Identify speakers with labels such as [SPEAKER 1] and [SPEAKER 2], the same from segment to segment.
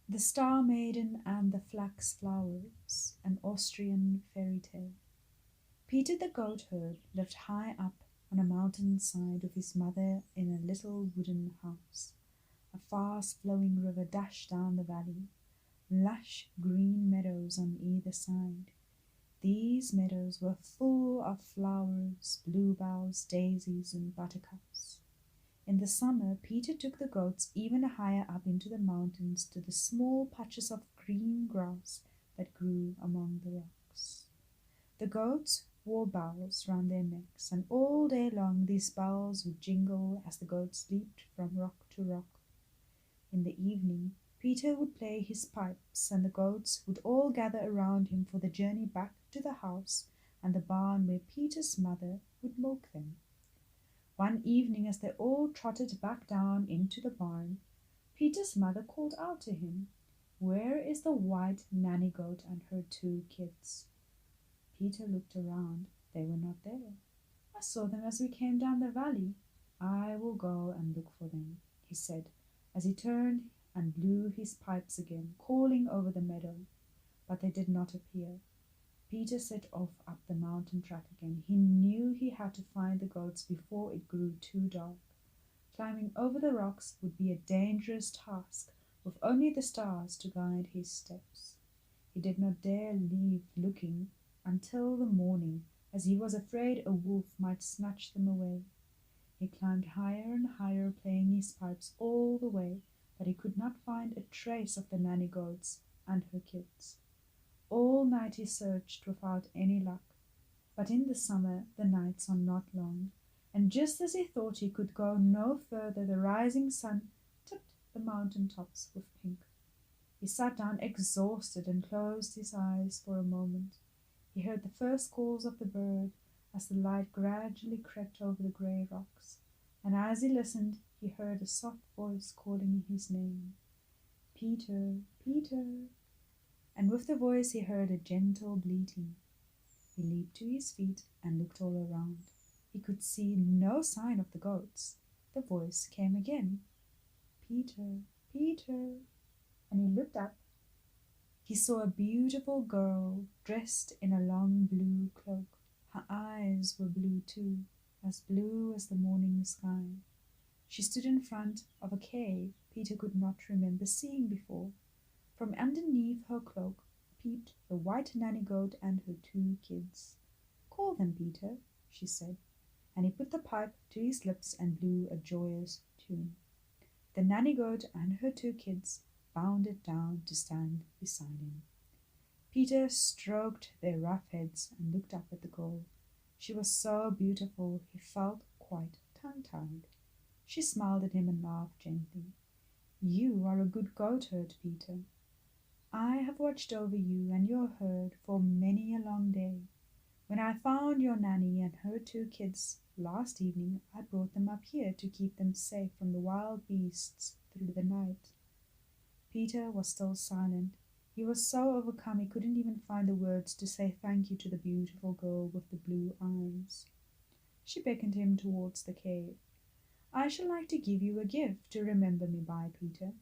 [SPEAKER 1] The Star Maiden and the Flax Flowers, an Austrian fairy tale. Peter the goatherd lived high up on a mountain side with his mother in a little wooden house. A fast flowing river dashed down the valley, lush green meadows on either side. These meadows were full of flowers, bluebells, daisies, and buttercups. In the summer, Peter took the goats even higher up into the mountains to the small patches of green grass that grew among the rocks. The goats wore bells round their necks, and all day long these bells would jingle as the goats leaped from rock to rock. In the evening, Peter would play his pipes, and the goats would all gather around him for the journey back to the house and the barn where Peter's mother would milk them. One evening, as they all trotted back down into the barn, Peter's mother called out to him, "Where is the white nanny goat and her two kids?" Peter looked around. They were not there. "I saw them as we came down the valley. I will go and look for them," he said, as he turned and blew his pipes again, calling over the meadow. But they did not appear. Peter set off up the mountain track again. He knew he had to find the goats before it grew too dark. Climbing over the rocks would be a dangerous task, with only the stars to guide his steps. He did not dare leave looking until the morning, as he was afraid a wolf might snatch them away. He climbed higher and higher, playing his pipes all the way, but he could not find a trace of the nanny goats and her kids. All night he searched without any luck, but in the summer the nights are not long, and just as he thought he could go no further, the rising sun tipped the mountain tops with pink. He sat down exhausted and closed his eyes for a moment. He heard the first calls of the bird as the light gradually crept over the grey rocks, and as he listened he heard a soft voice calling his name, "Peter, Peter," and with the voice he heard a gentle bleating. He leaped to his feet and looked all around. He could see no sign of the goats. The voice came again, "Peter, Peter," and he looked up. He saw a beautiful girl dressed in a long blue cloak. Her eyes were blue too, as blue as the morning sky. She stood in front of a cave Peter could not remember seeing before. From underneath her cloak peeped the white nanny goat and her two kids. "Call them, Peter," she said, and he put the pipe to his lips and blew a joyous tune. The nanny goat and her two kids bounded down to stand beside him. Peter stroked their rough heads and looked up at the girl. She was so beautiful he felt quite tongue-tied. She smiled at him and laughed gently. "You are a good goatherd, Peter. I have watched over you and your herd for many a long day. When I found your nanny and her two kids last evening, I brought them up here to keep them safe from the wild beasts through the night." Peter was still silent. He was so overcome he couldn't even find the words to say thank you to the beautiful girl with the blue eyes. She beckoned him towards the cave. "I shall like to give you a gift to remember me by, Peter.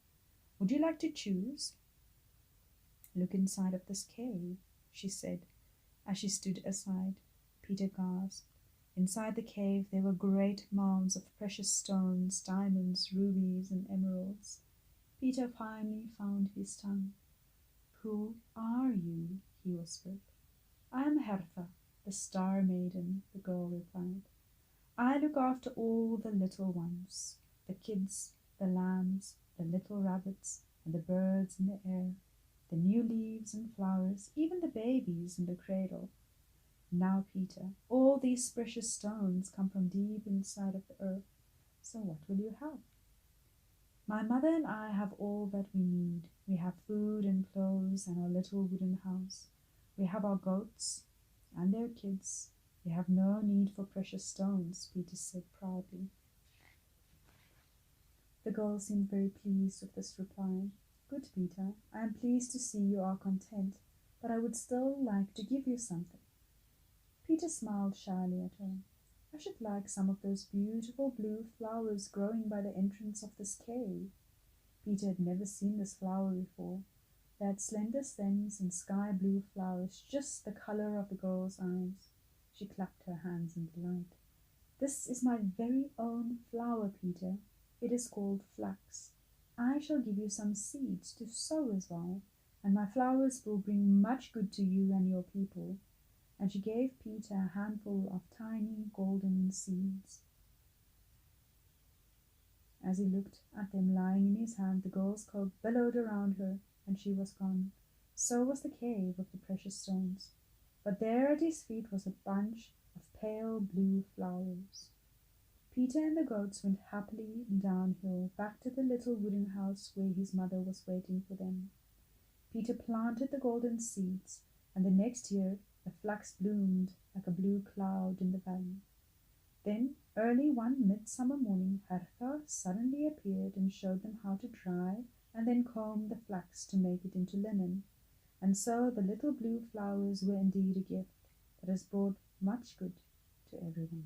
[SPEAKER 1] Would you like to choose?" "Look inside of this cave," she said, as she stood aside. Peter gasped. Inside the cave there were great mounds of precious stones, diamonds, rubies, and emeralds. Peter finally found his tongue. "Who are you?" he whispered. "I am Hertha, the Star Maiden," the girl replied. "I look after all the little ones, the kids, the lambs, the little rabbits, and the birds in the air, the new leaves and flowers, even the babies in the cradle. Now, Peter, all these precious stones come from deep inside of the earth, so what will you have?" "My mother and I have all that we need. We have food and clothes and our little wooden house. We have our goats and their kids. We have no need for precious stones," Peter said proudly. The girl seemed very pleased with this reply. "Good, Peter, I am pleased to see you are content, but I would still like to give you something." Peter smiled shyly at her. "I should like some of those beautiful blue flowers growing by the entrance of this cave." Peter had never seen this flower before. They had slender stems and sky-blue flowers, just the colour of the girl's eyes. She clapped her hands in delight. "This is my very own flower, Peter. It is called Flax. I shall give you some seeds to sow as well, and my flowers will bring much good to you and your people." And she gave Peter a handful of tiny golden seeds. As he looked at them lying in his hand, the girl's coat billowed around her, and she was gone. So was the cave of the precious stones. But there at his feet was a bunch of pale blue flowers. Peter and the goats went happily downhill back to the little wooden house where his mother was waiting for them. Peter planted the golden seeds, and the next year the flax bloomed like a blue cloud in the valley. Then, early one midsummer morning, Hertha suddenly appeared and showed them how to dry and then comb the flax to make it into linen. And so the little blue flowers were indeed a gift that has brought much good to everyone.